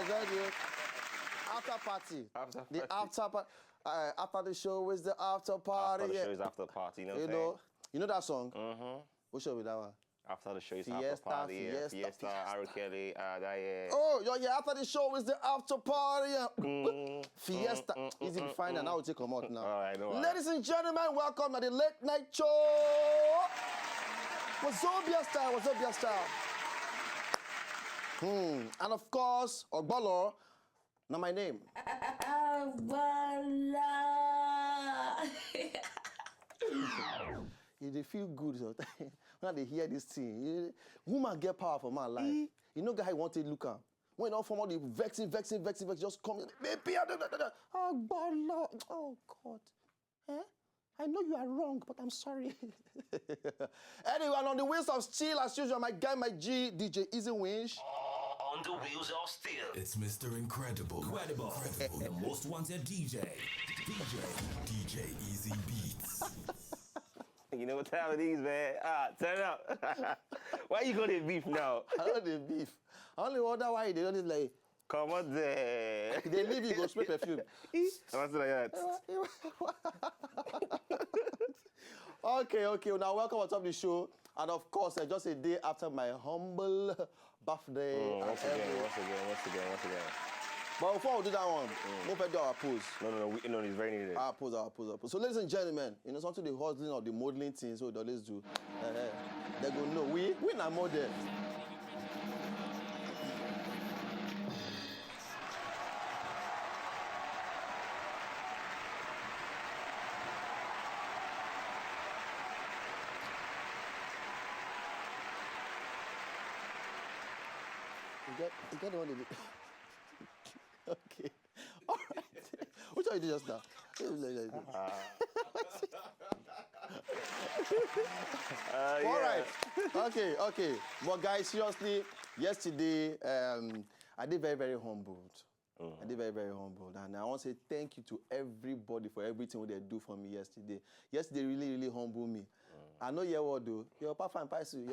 enjoyed it. After party. After the show is the after party. After the show is after party, you know what I'm saying? You know that song? Mm-hmm. What show is that one? After the show is after party. Fiesta, Ari Kelly, Oh, yeah, after the show is the after party. Fiesta. Easy to find, and I will take them out now. All right, no. Ladies and gentlemen, welcome to the late night show. Wazobia style, Wazobia style. And of course, Ogbolo, now my name. They feel good sometimes. When they hear this thing, woman get power for my life. You know, guy want to look at. When all from all the vexing, just come in. Baby, oh God. Eh? I know you are wrong, but I'm sorry. Anyway, on the wheels of steel, as usual, my guy, my G, DJ Easy Winch. On the wheels of steel. It's Mr. Incredible. The most wanted DJ. DJ Easy Beats. You know what time it is, man? Turn up. Why you got the beef now? I don't the beef. I only wonder why they don't like. Come on there. They leave you, go spray perfume. What's like that? Okay. Now, welcome on top of the show. And of course, just a day after my humble birthday. Once again. But before we do that one, we'll do our pose. No, it's very needed. Our pose. So, ladies and gentlemen, you know, something the hustling or the modeling things we always do. They go, no, we not model. You get the one they did. Okay. All right. Which one you did just now? All right. Okay. But guys, seriously, yesterday, I did very humbled. I did very humbled. And I want to say thank you to everybody for everything they do for me yesterday. Yesterday really humbled me. I know you what do. Your papa and pass you.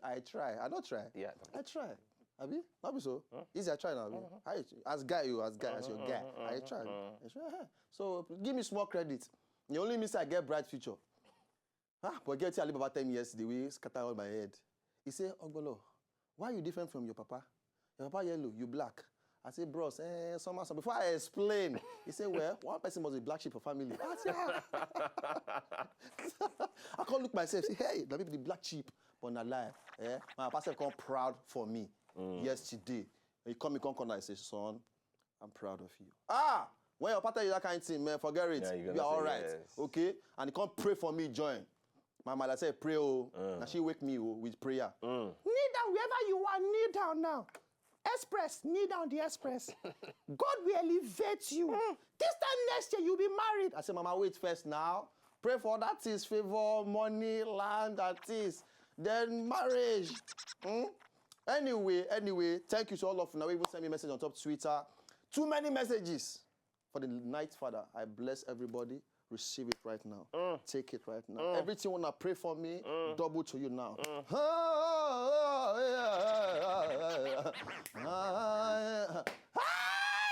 I try. I don't try. Yeah. I try. Abi? Not be so. Easy, I try now. As guy, as your guy. I try. So give me small credit. You only miss I get bright future. But get to Alibaba 10 years, the way scatter on my head. He say, Ogbolo, why are you different from your papa? Your papa yellow, you black. I say, bros, somehow. Before I explain, he say, well, one person must be black sheep for family. I say, I can't look myself, say, hey, that be the black sheep, but not lie. My papa come proud for me yesterday. He come corner and say, son, I'm proud of you. When your papa you that kind of thing, man, forget it. Yeah, you are all right. Yes. Okay? And he come pray for me, join. My mother said, pray, Now she wake me with prayer. Kneel down wherever you are, kneel down now. Express, kneel down the express. God will elevate you. This time next year, you'll be married. I said, Mama, wait first now. Pray for that is favor, money, land, that is. Then marriage. Anyway, thank you to all of you. Now, even send me a message on top Twitter. Too many messages for the night father. I bless everybody. Receive it right now. Take it right now. Everything wanna pray for me, double to you now.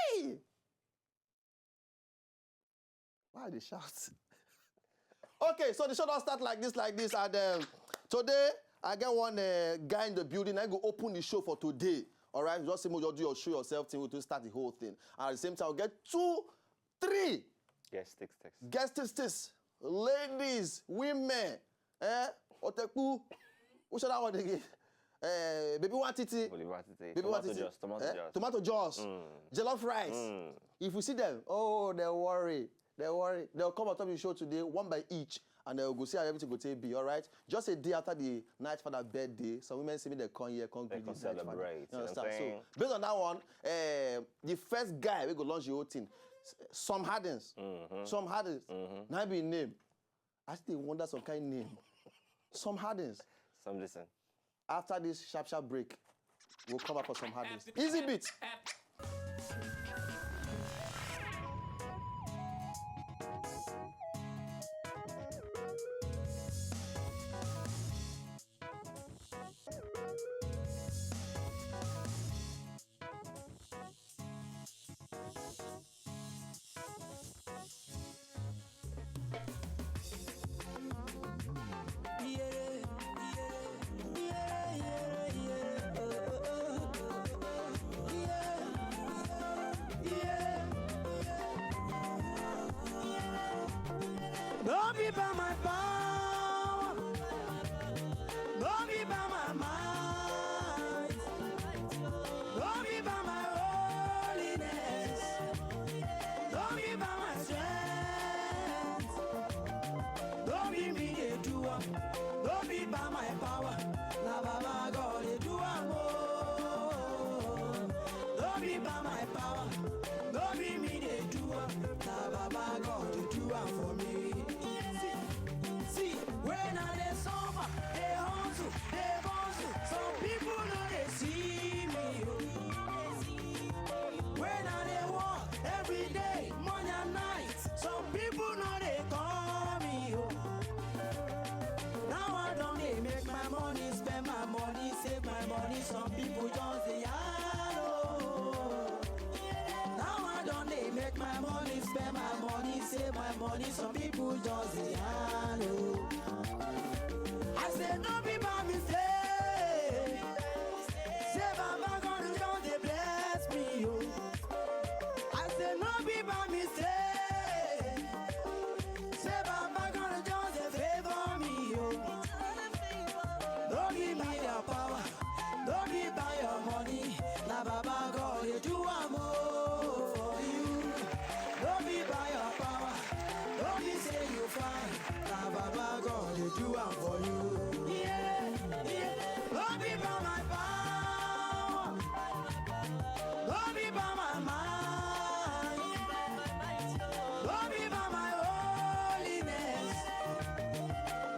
Hey! Why they shout? Okay, so the show don't start like this, and today I get one guy in the building. I go open the show for today. All right, just say you do your show yourself thing to start the whole thing. And at the same time, I'll get 2, 3. Guest text. Ladies, women, Oteku, what should I want again? Baby want titi. Tomato juice. Jollof rice. If you see them, they worry. They'll come on top of the show today, one by each, and they'll go see how everything will be, all right? Just a day after the night father birthday, some women see me, they come here, come greet this night father. You understand? So, based on that one, the first guy we go launch the whole thing, some Hardens. Now be name. I still wonder some kind of name. Some Hardens. Some listen. After this sharp break, we'll come up for some Hardens. Easy beat. be by my power, don't be by my mind, don't be by my holiness, don't be by my strength, don't be me they do am, don't be by my power, na Baba God they do am oh. Don't be by my power, don't be me they do am, na Baba God they do am for me. See, when I dey suffer, they hustle, they bustle. Some people know they see me. When I dey walk every day, morning and night, some people know they call me. Now I don't dey make my money, spend my money, save my money. Some people just say, now I don't dey make my money, spend my money, save my money. Some people just say, I said, don't be by mistake. Say, Baba God just dey bless me, yo. I said, don't be by mistake. Say, Baba God just dey favor me, yo. Don't be by your power, don't be by your money. Now, Baba God, they do am for you. Don't be by your power, don't be say you fine. Now, Baba God, they do am for you. Yeah, yeah. Don't be by my power, don't be by my mind, don't be by my holiness,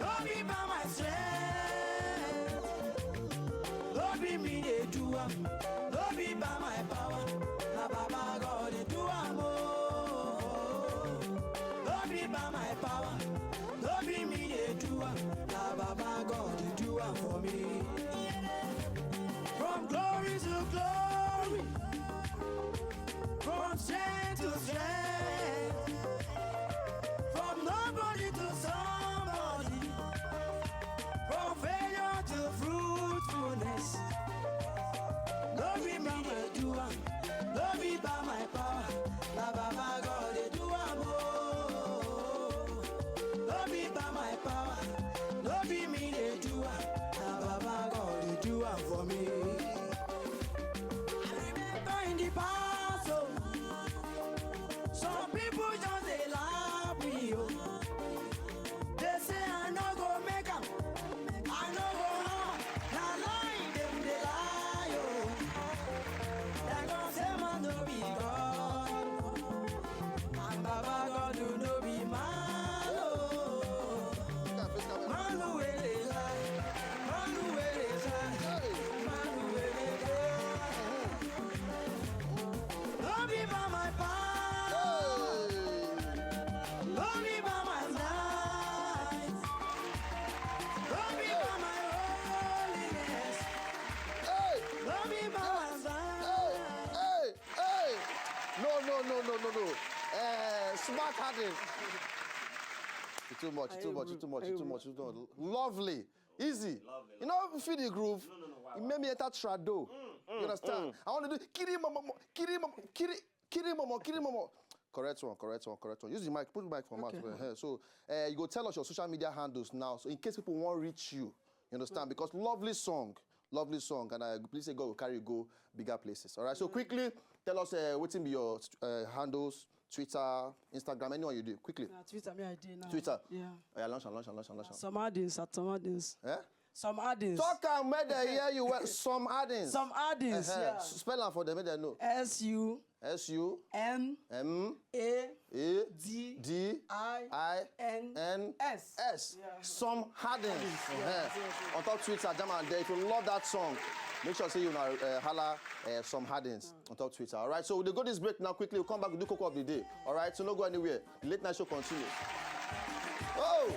don't be by my strength, don't be me they do am, don't be by my power, na Baba God they do am oh. Don't be by my power, don't be me they do am, na Baba God they do am for me. From glory to glory, from strength to strength, from nobody to somebody, from failure to fruitfulness. Don't be me they do am, don't be by my power, na Baba God they do am oh. Don't be by my power, don't be me they do am, na Baba God they do am for me. I remember in the past oh, some people just they laugh me oh. They say I no go make am, I no go harm, na lie them they lie oh. They gon' say man no be God, and Baba God do no be man oh. Man who will they lie, man who will they lie, man who will they lie. Don't be by my power, don't be by my night, don't be by my holiness, don't be by my side. Hey! No. Smart handed. Too much. Lovely. Easy. You know, feel the groove. It made me enter trado. You understand? I want to do kiri momo. Correct one. Use the mic. Put the mic for mouth. So you go tell us your social media handles now. So in case people won't reach you, you understand? Because lovely song, and I please say God will carry you go bigger places. All right. So quickly tell us what's in your handles. Twitter, Instagram, anyone you do, quickly. Twitter, me I did now. Twitter? Yeah. Oh, yeah, launch. Sumadins. Eh? Sumadins. Talk and make them hear you well. Sumadins. Sumadins, yeah. Spell them for them, make them know. SUMADINS. Yeah. Sumadins. On top Twitter, jam and there. If you love that song, make sure say you know holla Sumadins on top Twitter. All right. So we'll go this break now quickly. We'll come back and do Cocoa of the Day. All right. So no go anywhere. The late night show continues. Oh.